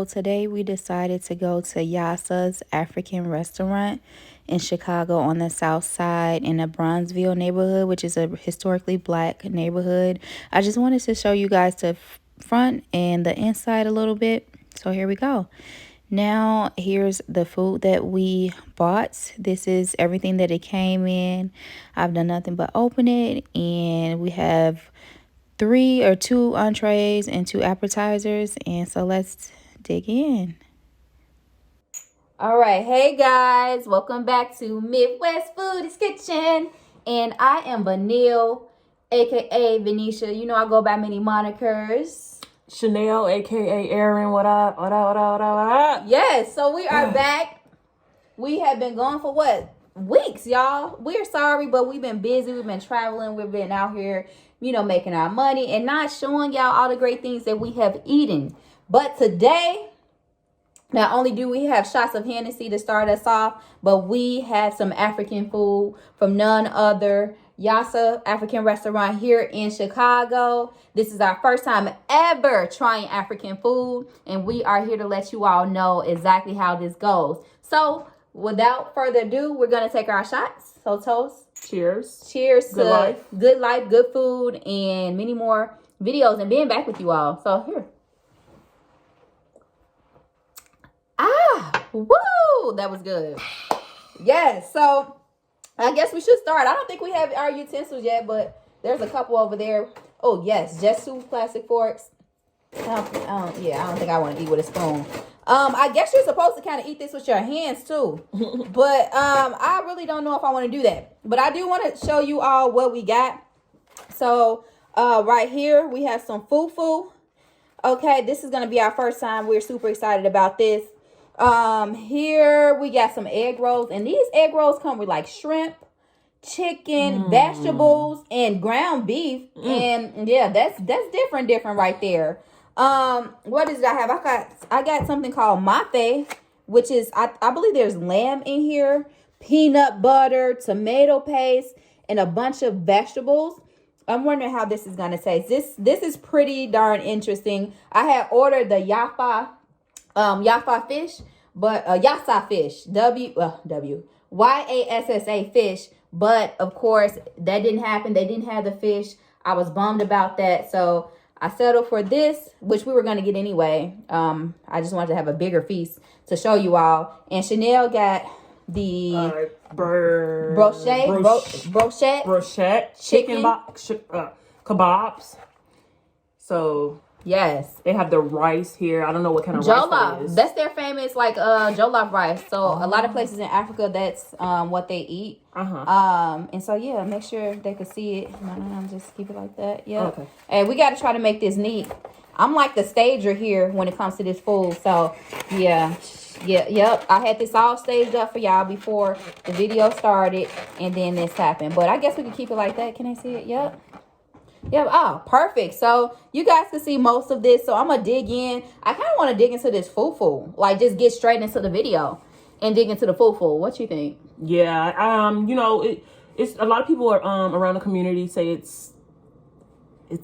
today we decided to go to Yassa's African restaurant in Chicago on the south side in the Bronzeville neighborhood, which is a historically black neighborhood. I just wanted to show you guys the front and the inside a little bit. So here we go. Now here's the food that we bought. This is everything that it came in. I've done nothing but open it, and we have two entrees and 2 appetizers. And so let's dig in. All right, hey guys, welcome back to Midwest Foodies Kitchen, and I am Vanille, aka Venetia. You know I go by many monikers. Chanel, aka Erin. What up? What up? What up? What up? What up? Yes, so we are back. We have been gone for what? Weeks, y'all. We're sorry, but we've been busy. We've been traveling. We've been out here, making our money and not showing y'all all the great things that we have eaten. But today, not only do we have shots of Hennessy to start us off, but we have some African food from none other Yassa African restaurant here in Chicago. This is our first time ever trying African food, and we are here to let you all know exactly how this goes. So without further ado, we're going to take our shots. So toast. Cheers. Cheers good to life. Good life, good food, and many more videos and being back with you all. So here. Woo! That was good. Yes, so I guess we should start. I don't think we have our utensils yet, but there's a couple over there. Oh, yes, just 2 plastic forks. I don't think I want to eat with a spoon. I guess you're supposed to kind of eat this with your hands too. But I really don't know if I want to do that. But I do want to show you all what we got. So right here, we have some fufu. Okay, this is going to be our first time. We're super excited about this. Here we got some egg rolls, and these egg rolls come with like shrimp, chicken, vegetables, and ground beef. And yeah, that's different right there. What did I have? I got something called mate, which is I believe there's lamb in here, peanut butter, tomato paste, and a bunch of vegetables. I'm wondering how this is gonna taste. This is pretty darn interesting. I had ordered the Yassa fish, but Yassa fish, Yassa fish, but of course that didn't happen. They didn't have the fish. I was bummed about that, so I settled for this, which we were going to get anyway. I just wanted to have a bigger feast to show you all. And Chanel got the brochette chicken kebabs. So yes, they have the rice here. I don't know what kind of rice that is. That's their famous jollof rice. So a lot of places in Africa, that's what they eat. And so yeah, make sure they can see it. No, just keep it like that. Yeah. Okay. And we got to try to make this neat. I'm like the stager here when it comes to this food. So yep. I had this all staged up for y'all before the video started, and then this happened. But I guess we can keep it like that. Can I see it? Yep. Oh, perfect. So you guys can see most of this. So I'm gonna dig in. I kind of want to dig into this fufu, like just get straight into the video and dig into the fufu. What you think? Yeah. It's a lot of people are around the community say it's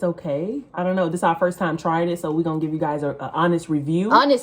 okay. I don't know. This is our first time trying it, so we're gonna give you guys an honest review. I'm not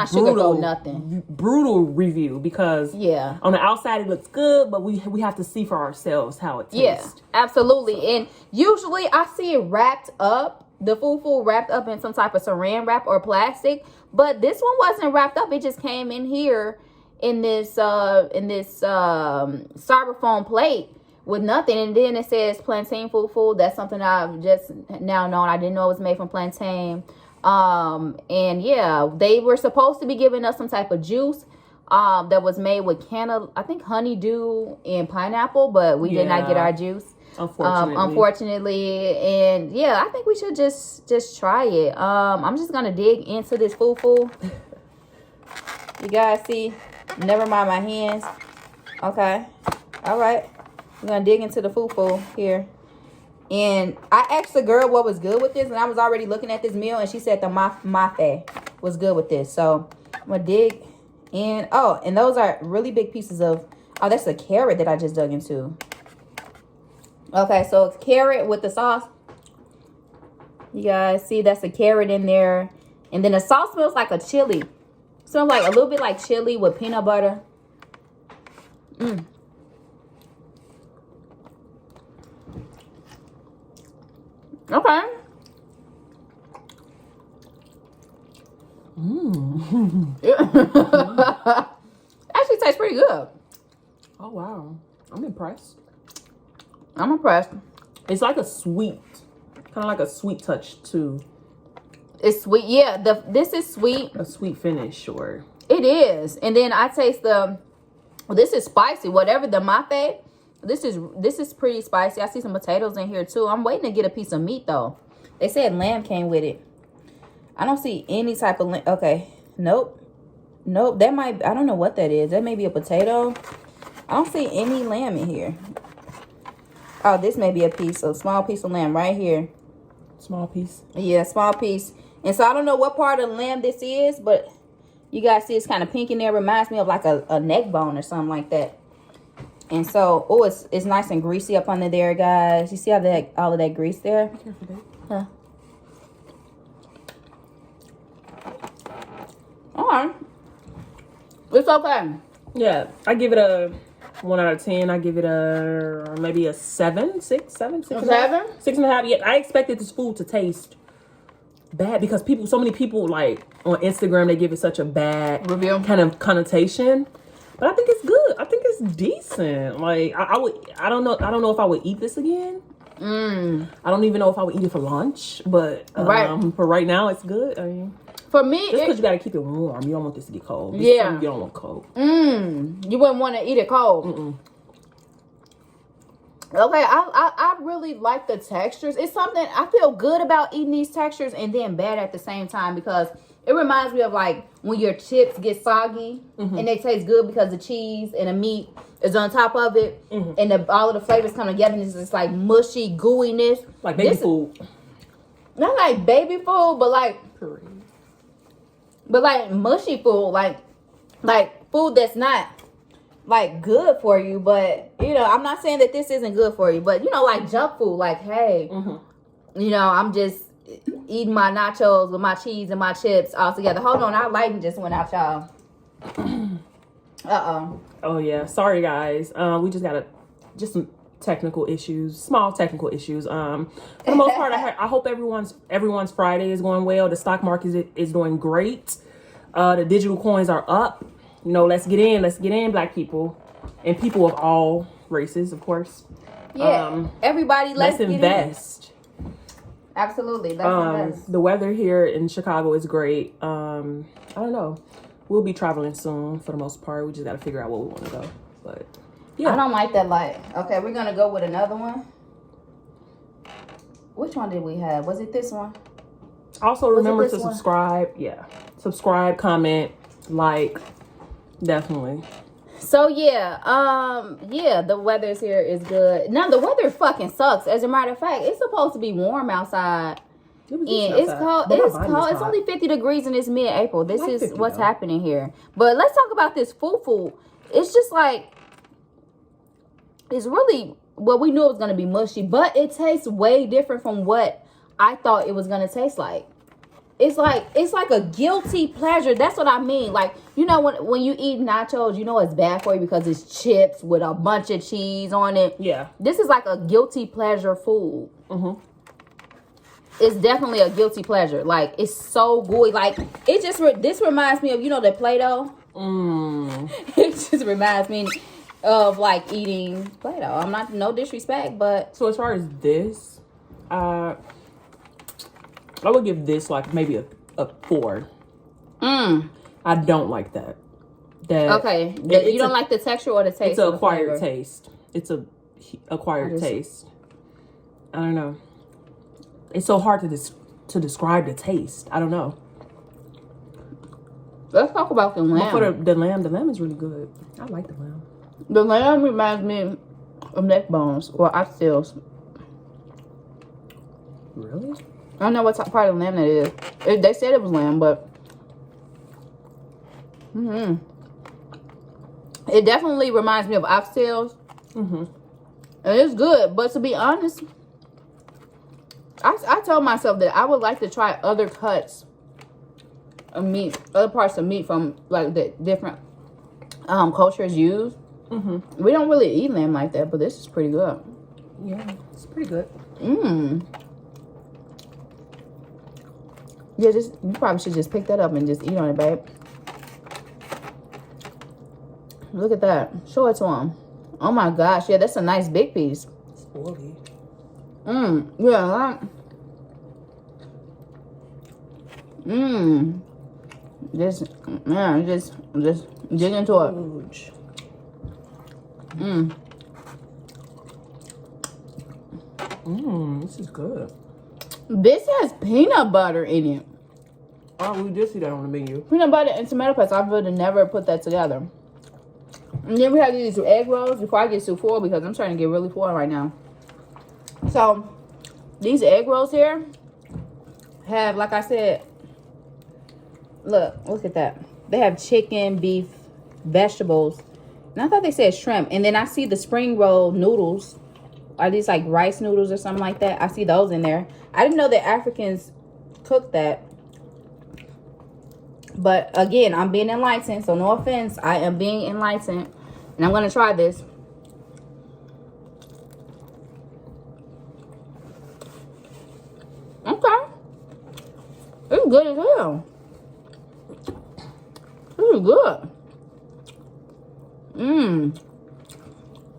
sugarcoating nothing. Brutal review, because on the outside it looks good, but we have to see for ourselves how it tastes. Yeah, absolutely. So. And usually I see it wrapped up, the fufu wrapped up in some type of saran wrap or plastic, but this one wasn't wrapped up. It just came in here in this styrofoam plate with nothing, and then it says plantain fufu. That's something I've just now known. I didn't know it was made from plantain. And yeah, they were supposed to be giving us some type of juice that was made with honeydew and pineapple, but we did not get our juice, unfortunately. And yeah, I think we should just try it. I'm just gonna dig into this fufu. You guys see? Never mind my hands. Okay. All right. We're going to dig into the fufu here. And I asked the girl what was good with this, and I was already looking at this meal, and she said the mate was good with this. So I'm going to dig in. Oh, and those are really big pieces of, that's a carrot that I just dug into. Okay, so it's carrot with the sauce. You guys see that's a carrot in there. And then the sauce smells like a chili. Smells like a little bit like chili with peanut butter. Mm. Okay. Actually tastes pretty good. Oh, wow. I'm impressed. I'm impressed. It's like a sweet, kind of like a sweet touch too. It's sweet. Yeah, this is sweet. A sweet finish, or it is. And then I taste this is spicy. Whatever the mafe, this is pretty spicy. I see some potatoes in here too. I'm waiting to get a piece of meat though. They said lamb came with it. I don't see any type of lamb. Okay, nope. That might, I don't know what that is. That may be a potato. I don't see any lamb in here. Oh, this may be a small piece of lamb right here. Small piece. Yeah, small piece. And so I don't know what part of the lamb this is, but you guys see it's kind of pink in there. Reminds me of like a neck bone or something like that. And so, oh, it's nice and greasy up under there, guys. You see how all of that grease there? Be careful, babe. Huh. All right. It's okay. Yeah, I give it a 1 out of 10. I give it a maybe a 7, 6, 7, 6 and a half. 7? 6.5. Yeah, I expected this food to taste bad because so many people like on Instagram, they give it such a bad review kind of connotation. But I think it's good. I think it's decent. Like I don't know if I would eat this again. I don't even know if I would eat it for lunch. But for right now, it's good. I mean, for me, just because you gotta keep it warm. You don't want this to get cold. Yeah, you don't want cold. You wouldn't want to eat it cold. Okay, I really like the textures. It's something I feel good about eating these textures and then bad at the same time because it reminds me of like when your chips get soggy and they taste good because the cheese and the meat is on top of it and all of the flavors come together and it's just like mushy gooiness. Like baby food. Not like baby food, but like mushy food, like food that's not like good for you, but you know, I'm not saying that this isn't good for you, but you know, like junk food, like hey, you know, I'm just eating my nachos with my cheese and my chips all together. Hold on, our lighting just went out, y'all. Oh yeah, sorry guys. We just got some technical issues, small technical issues. For the most part, I hope everyone's Friday is going well. The stock market is doing great. The digital coins are up. You know, let's get in, Black people, and people of all races, of course. Yeah, everybody, let's invest. Absolutely, let's invest. The weather here in Chicago is great. I don't know. We'll be traveling soon for the most part. We just got to figure out where we want to go. But yeah, I don't like that light. Okay, we're gonna go with another one. Which one did we have? Was it this one? Also, remember to subscribe. Yeah, subscribe, comment, like. Definitely. So yeah, the weather here is good. Now the weather fucking sucks. As a matter of fact, it's supposed to be warm outside. It's cold. It's cold. It's only 50 degrees and it's mid-April. This is what's happening here. But let's talk about this fufu. It's just like it's really we knew it was gonna be mushy, but it tastes way different from what I thought it was gonna taste like. It's like a guilty pleasure. That's what I mean. Like, you know, when you eat nachos, you know it's bad for you because it's chips with a bunch of cheese on it. Yeah. This is like a guilty pleasure food. It's definitely a guilty pleasure. Like, it's so gooey. Like, it just this reminds me of, you know, the Play-Doh. It just reminds me of like eating Play-Doh. I'm not, no disrespect, but so as far as this, I would give this like maybe a 4. I don't like that. Okay. You don't like the texture or the taste? It's an acquired taste. It's a acquired taste. I don't know. It's so hard to describe the taste. I don't know. Let's talk about the lamb. But for the lamb is really good. I like the lamb. The lamb reminds me of neck bones or oxtails. Really? I don't know what part of the lamb that is. They said it was lamb, but it definitely reminds me of oxtails. And it's good, but to be honest, I told myself that I would like to try other cuts meat, other parts of meat from like the different cultures use. We don't really eat lamb like that, but this is pretty good. Yeah, it's pretty good. Yeah, you probably should just pick that up and just eat on it, babe. Look at that. Show it to him. Oh my gosh, yeah, that's a nice big piece. Spoily. Yeah. Just dig into it. Huge. This is good. This has peanut butter in it. Oh, we did see that on the menu. Peanut butter and tomato paste. I would have never put that together. And then we have these egg rolls before I get too full because I'm starting to get really full right now. So, these egg rolls here have, like I said, look at that. They have chicken, beef, vegetables. And I thought they said shrimp. And then I see the spring roll noodles. Are these like rice noodles or something like that? I see those in there. I didn't know that Africans cook that. But again, I'm being enlightened. So no offense. I am being enlightened. And I'm going to try this. Okay. It's good as hell. This is good.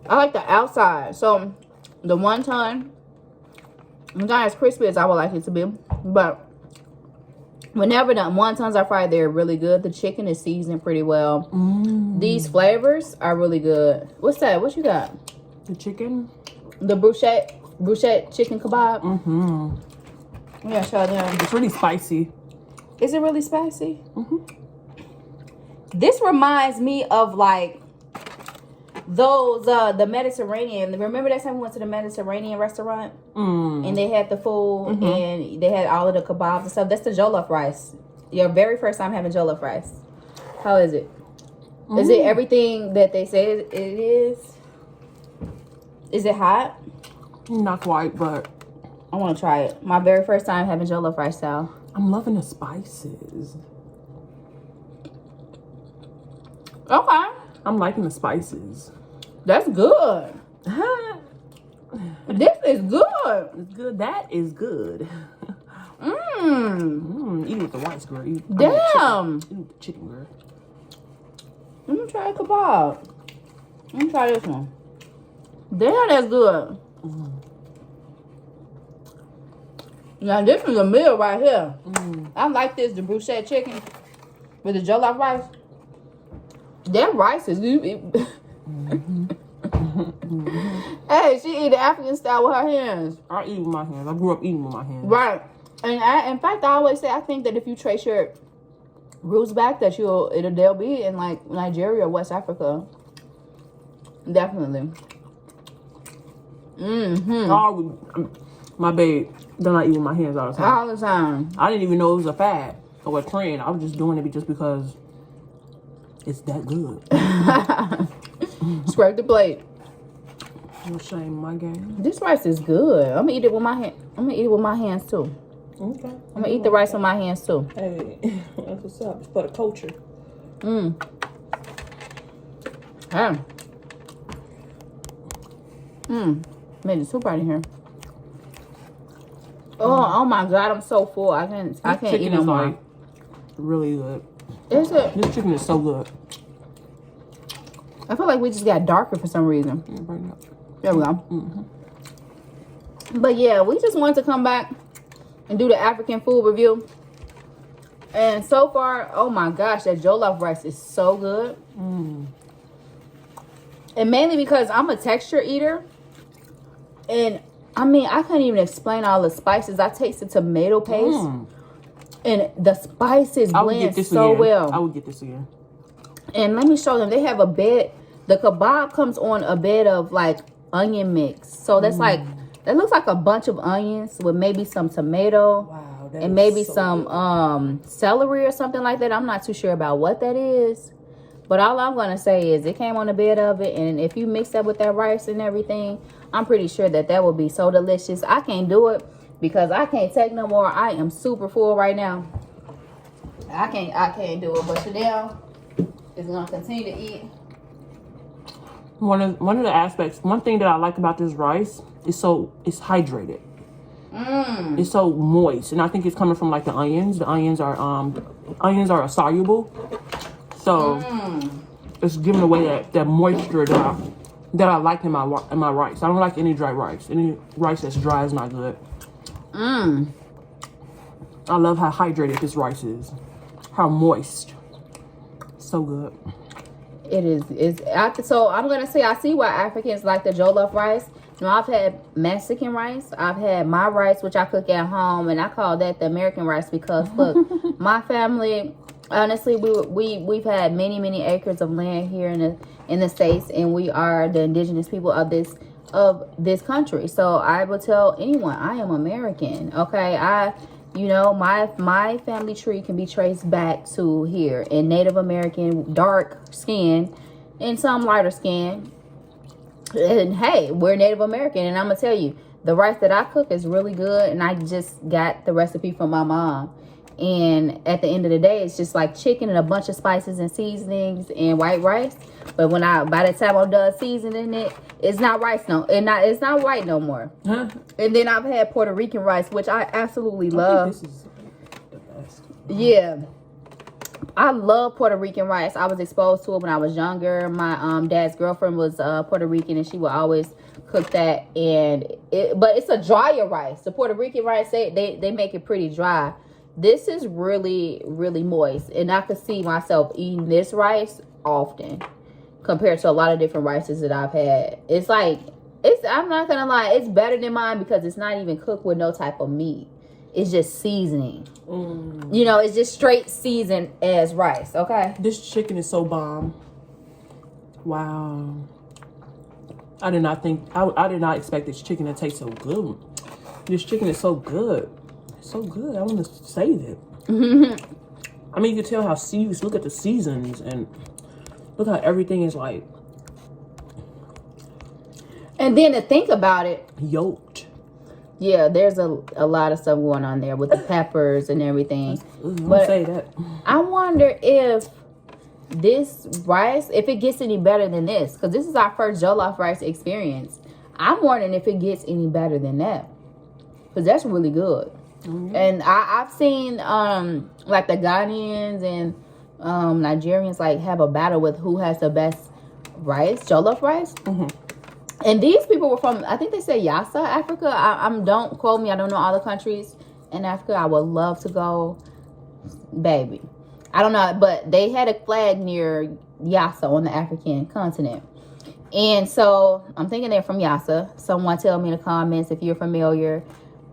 I like the outside. So the wonton, it's not as crispy as I would like it to be. But whenever the wontons are fried, they're really good. The chicken is seasoned pretty well. These flavors are really good. What's that? What you got? The chicken? The bruschetta chicken kebab. Yeah, show them. It's really spicy. Is it really spicy? This reminds me of like those the Mediterranean. Remember that time we went to the Mediterranean restaurant and they had the food and they had all of the kebabs and stuff. That's the jollof rice. Your very first time having jollof rice. How is it? Is it everything that they say it is? Is it hot? Not quite, but I want to try it. My very first time having jollof rice style. I'm loving the spices. Okay. I'm liking the spices. That's good. This is good. It's good. That is good. Eat with the rice, girl. Damn. Eat with the chicken, girl. Let me try a kebab. Let me try this one. Damn, that's good. Now, this is a meal right here. I like this, the bruschetta chicken with the jollof rice. That rice is good. Hey, she eat the African style with her hands. I eat with my hands. I grew up eating with my hands. Right. And in fact, I always say, I think that if you trace your roots back, that they'll be in like Nigeria or West Africa. Definitely. My babe don't I eat with my hands all the time. All the time. I didn't even know it was a fad or a trend. I was just doing it just because it's that good. Scrape the plate. No shame, my game. This rice is good. I'm gonna eat it with my hand. I'm gonna eat it with my hands too. Okay. I'm gonna eat the rice with my hands too. Hey, that's what's up. It's for the culture. Hey. Made it soup right in here. Oh my God! I'm so full. I can't eat no more. Like really good. Is it? This chicken is so good. I feel like we just got darker for some reason. There we go. But yeah, we just wanted to come back and do the African food review. And so far, oh my gosh, that jollof rice is so good. And mainly because I'm a texture eater. And I mean, I can't even explain all the spices. I tasted tomato paste. And the spices blend so well. I would get this again. And let me show them. They have a bed. The kebab comes on a bed of like onion mix. So that's like, that looks like a bunch of onions with maybe some tomato. Wow, and maybe so some celery or something like that. I'm not too sure about what that is. But all I'm going to say is it came on a bed of it. And if you mix that with that rice and everything, I'm pretty sure that that will be so delicious. I can't do it because I can't take no more. I am super full right now. I can't do it, but Chanel is gonna continue to eat. One of the aspects, one thing that I like about this rice is it's hydrated. It's so moist, and I think it's coming from like the onions. The onions are soluble, so it's giving away that moisture that I like in my rice. I don't like any dry rice. Any rice that's dry is not good. I love how hydrated this rice is. How moist. So good. It is. So I'm gonna say I see why Africans like the jollof rice. You know, I've had Mexican rice. I've had my rice, which I cook at home, and I call that the American rice because look, my family, honestly, we've had many acres of land here in the States, and we are the indigenous people of this country. So I will tell anyone I am American. Okay, my family tree can be traced back to here, in Native American, dark skin, and some lighter skin. And hey, we're Native American, and I'm gonna tell you, the rice that I cook is really good, and I just got the recipe from my mom. And at the end of the day, it's just like chicken and a bunch of spices and seasonings and white rice. But by the time I'm done seasoning it, it's not rice it's not white no more. Huh? And then I've had Puerto Rican rice, which I absolutely love. I think this is the best. Yeah. I love Puerto Rican rice. I was exposed to it when I was younger. My dad's girlfriend was Puerto Rican, and she would always cook that. But it's a drier rice. The Puerto Rican rice, they make it pretty dry. This is really, really moist, and I could see myself eating this rice often compared to a lot of different rices that I've had. I'm not gonna lie, it's better than mine because it's not even cooked with no type of meat. It's just seasoning. You know, it's just straight seasoned as rice. Okay. This chicken is so bomb. Wow. I did not expect this chicken to taste so good. This chicken is so good. So good. I want to save it. I mean, you can tell how look at the seasons and look how everything is like. And then to think about it, yoked. Yeah, there's a lot of stuff going on there with the peppers and everything. But say that. I wonder if this rice, if it gets any better than this, because this is our first jollof rice experience. I'm wondering if it gets any better than that, because that's really good. And I've seen like the Ghanaians and Nigerians like have a battle with who has the best rice, jollof rice. And these people were from, I think they say Yassa, Africa. Don't quote me. I don't know all the countries in Africa. I would love to go, baby. I don't know, but they had a flag near Yassa on the African continent. And so I'm thinking they're from Yassa. Someone tell me in the comments if you're familiar,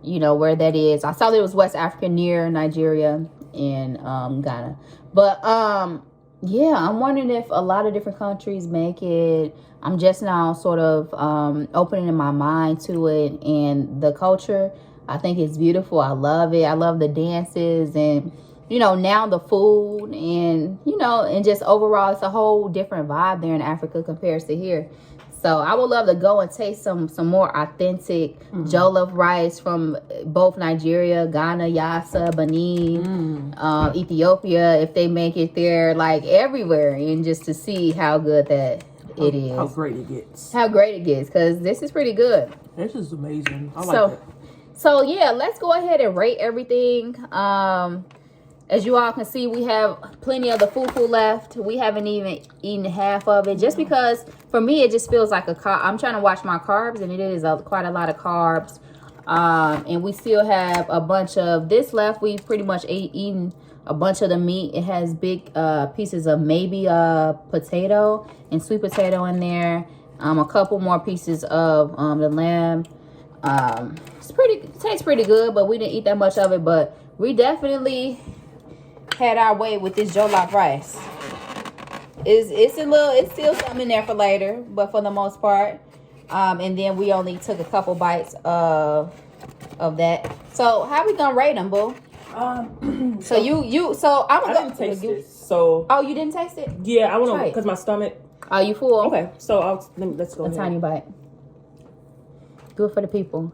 you know, where that is. I saw that it was West Africa near Nigeria and Ghana. But yeah, I'm wondering if a lot of different countries make it. I'm just now sort of opening my mind to it and the culture. I think it's beautiful. I love it. I love the dances and, you know, now the food and, you know, and just overall, it's a whole different vibe there in Africa compared to here. So I would love to go and taste some more authentic jollof rice from both Nigeria, Ghana, Yassa, Benin, Ethiopia, if they make it there, like everywhere, and just to see how good that it is. How great it gets. How great it gets, because this is pretty good. This is amazing. I like it. So yeah, let's go ahead and rate everything. As you all can see, we have plenty of the fufu left. We haven't even eaten half of it, just because for me it just feels like I'm trying to watch my carbs, and it is quite a lot of carbs. And we still have a bunch of this left. We've pretty much eaten a bunch of the meat. It has big pieces of maybe potato and sweet potato in there. A couple more pieces of the lamb. It tastes pretty good, but we didn't eat that much of it. But we definitely had our way with this jollof rice. It's still something in there for later, but for the most part. And then we only took a couple bites of that. So how we gonna rate them, boo? So I didn't taste this. So oh, you didn't taste it? Yeah, I want to because my stomach. Are you full? Okay, so let's go. A tiny bite. Do it for the people.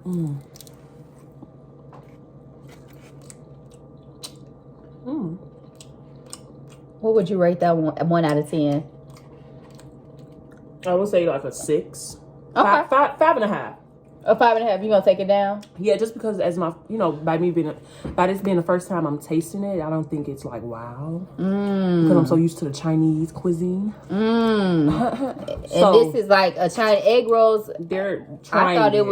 What would you rate that one out of 10? I would say like a 6. Okay. 5.5. A 5.5. You gonna take it down? Yeah, just because as my, by this being the first time I'm tasting it, I don't think it's like wow. Because I'm so used to the Chinese cuisine. And this is like a Chinese egg rolls. They're trying. I thought it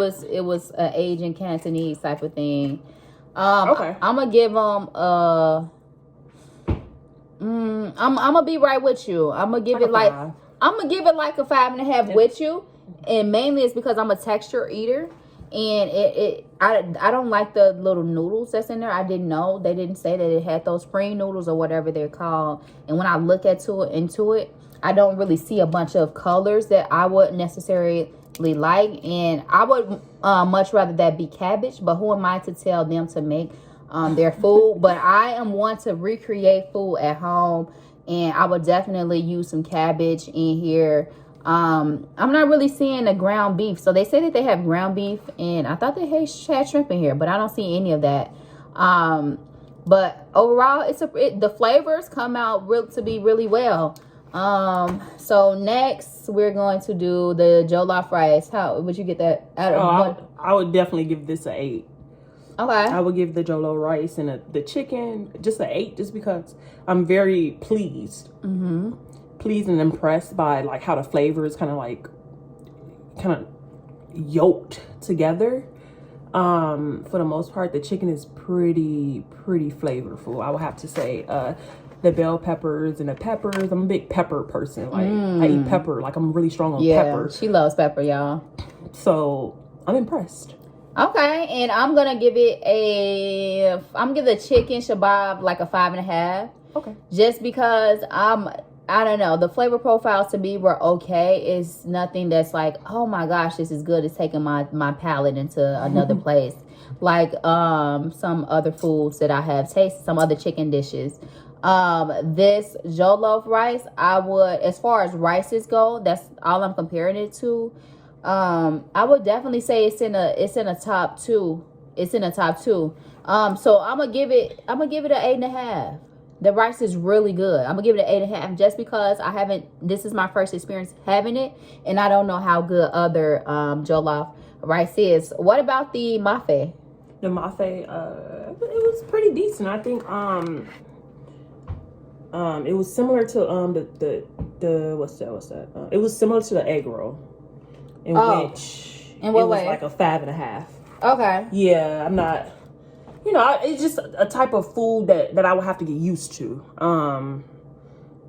was an Asian Cantonese type of thing. Okay. I'm gonna give them I'm gonna be right with you. I'm gonna give it like a 5.5 with you. And mainly it's because I'm a texture eater, and I don't like the little noodles that's in there. I didn't know, they didn't say that it had those spring noodles or whatever they're called. And when I look into it, I don't really see a bunch of colors that I wouldn't necessarily like, and I would much rather that be cabbage. But who am I to tell them to make their food? But I am one to recreate food at home, and I would definitely use some cabbage in here. I'm not really seeing the ground beef. So they say that they have ground beef, and I thought they had shrimp in here, but I don't see any of that. But overall, the flavors come out to be really well. So next we're going to do the jollof rice. How would you get that out of I would definitely give this an 8. Okay. I would give the jollof rice and the chicken just an 8, just because I'm very pleased. Pleased and impressed by like how the flavors kind of yoked together. For the most part, the chicken is pretty flavorful, I would have to say. The bell peppers and the peppers, I'm a big pepper person. Like I eat pepper, like I'm really strong on pepper. She loves pepper, y'all. So I'm impressed. Okay, and I'm gonna give the chicken shabab like a 5.5. Okay. Just because I don't know, the flavor profiles to me were okay. It's nothing that's like, oh my gosh, this is good. It's taking my palate into another place. Like some other foods that I have tasted, some other chicken dishes. This jollof rice, I would, as far as rices go, that's all I'm comparing it to. I would definitely say it's in a top 2. It's in a top 2. So I'm gonna give it an 8.5. The rice is really good. I'm gonna give it an 8.5 just because this is my first experience having it, and I don't know how good other jollof rice is. What about the mafe? The mafe, it was pretty decent. I think it was similar to the what's that? It was similar to the egg roll, in which in what way? It was like a 5.5. Okay. Yeah, I'm not. It's just a type of food that I would have to get used to.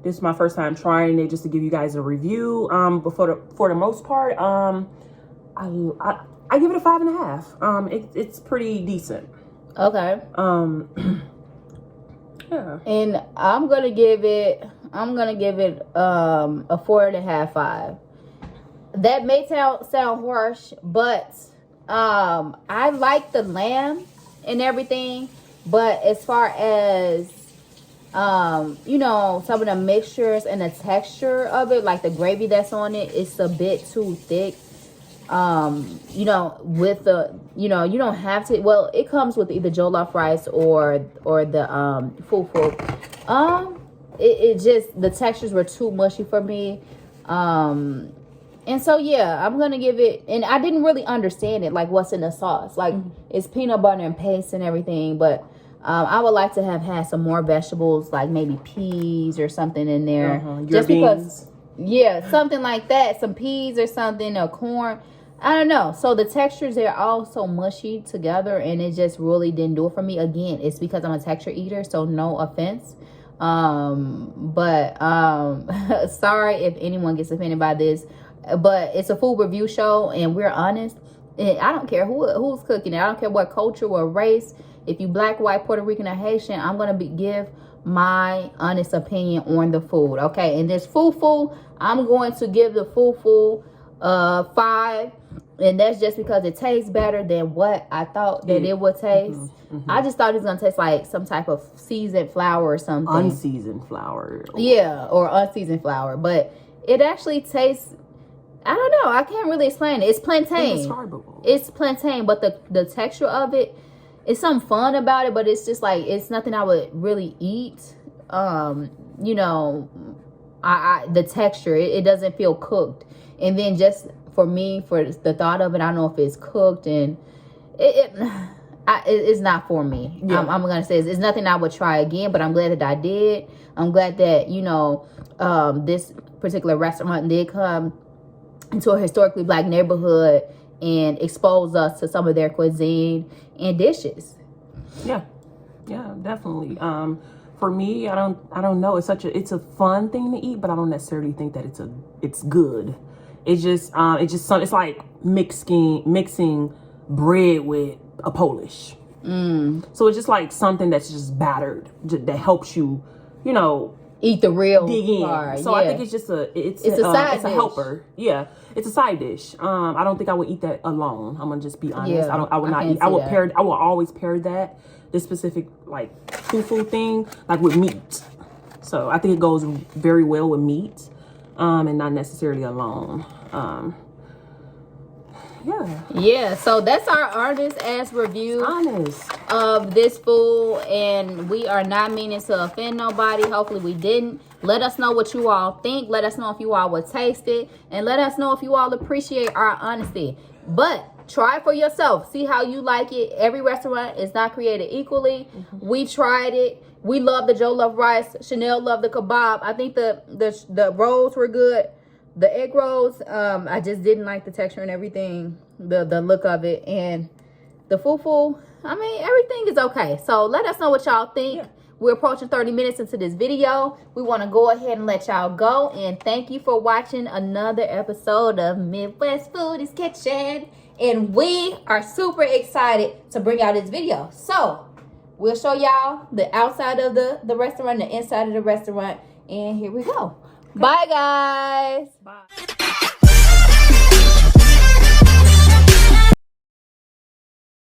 This is my first time trying it, just to give you guys a review. But for the most part, I give it a 5.5. It's pretty decent. Okay. Yeah. And I'm gonna give it a 4.5, 5. That may sound harsh, but I like the lamb and everything, but as far as some of the mixtures and the texture of it, like the gravy that's on it, it's a bit too thick. With the you don't have to, well, it comes with either jollof rice or the fufu. It just, the textures were too mushy for me. And so, yeah, I'm going to give it, and I didn't really understand it, like what's in the sauce. Like, it's peanut butter and paste and everything, but I would like to have had some more vegetables, like maybe peas or something in there. Just because, yeah, something like that, some peas or something, or corn. I don't know. So the textures, they're all so mushy together, and it just really didn't do it for me. Again, it's because I'm a texture eater, so no offense. Sorry if anyone gets offended by this. But it's a food review show, and we're honest. And I don't care who's cooking it. I don't care what culture or race. If you black, white, Puerto Rican, or Haitian, I'm going to give my honest opinion on the food. Okay, and this fufu, I'm going to give the fufu 5. And that's just because it tastes better than what I thought that it would taste. I just thought it was going to taste like some type of seasoned flour or something. Unseasoned flour. Yeah, or unseasoned flour. But it actually tastes, I don't know. I can't really explain it. It's plantain. It's plantain, but the texture of it, it's something fun about it, but it's just like, it's nothing I would really eat. you know, the texture, it doesn't feel cooked. And then just for me, for the thought of it, I don't know if it's cooked, and it's not for me. Yeah. I'm gonna say it's nothing I would try again, but I'm glad that I did. I'm glad that, you know, this particular restaurant did come into a historically Black neighborhood and expose us to some of their cuisine and dishes. Yeah, definitely. For me, I don't know. It's a fun thing to eat, but I don't necessarily think that it's good. It's like mixing bread with a Polish. So it's just like something that's just battered that helps you, you know, eat the real dig in. part. So yeah. I think it's just it's a side dish. A helper. Yeah, it's a side dish. I don't think I would eat that alone. I'm gonna just be honest. Yeah, I would not eat. I will always pair this specific like fufu thing like with meat. So I think it goes very well with meat, and not necessarily alone. Yeah, so that's our honest ass review of this food, and we are not meaning to offend nobody. Hopefully we didn't. Let us know what you all think. Let us know if you all would taste it, and let us know if you all appreciate our honesty. But try it for yourself. See how you like it. Every restaurant is not created equally. We tried it. We love the jollof rice. Chanel loved the kebab. I think the rolls were good. The egg rolls, I just didn't like the texture and everything, the look of it. And the fufu, I mean, everything is okay. So let us know what y'all think. Yeah. We're approaching 30 minutes into this video. We want to go ahead and let y'all go. And thank you for watching another episode of Midwest Foodies Kitchen. And we are super excited to bring out this video. So we'll show y'all the outside of the restaurant, the inside of the restaurant. And here we go. Bye, guys. Bye.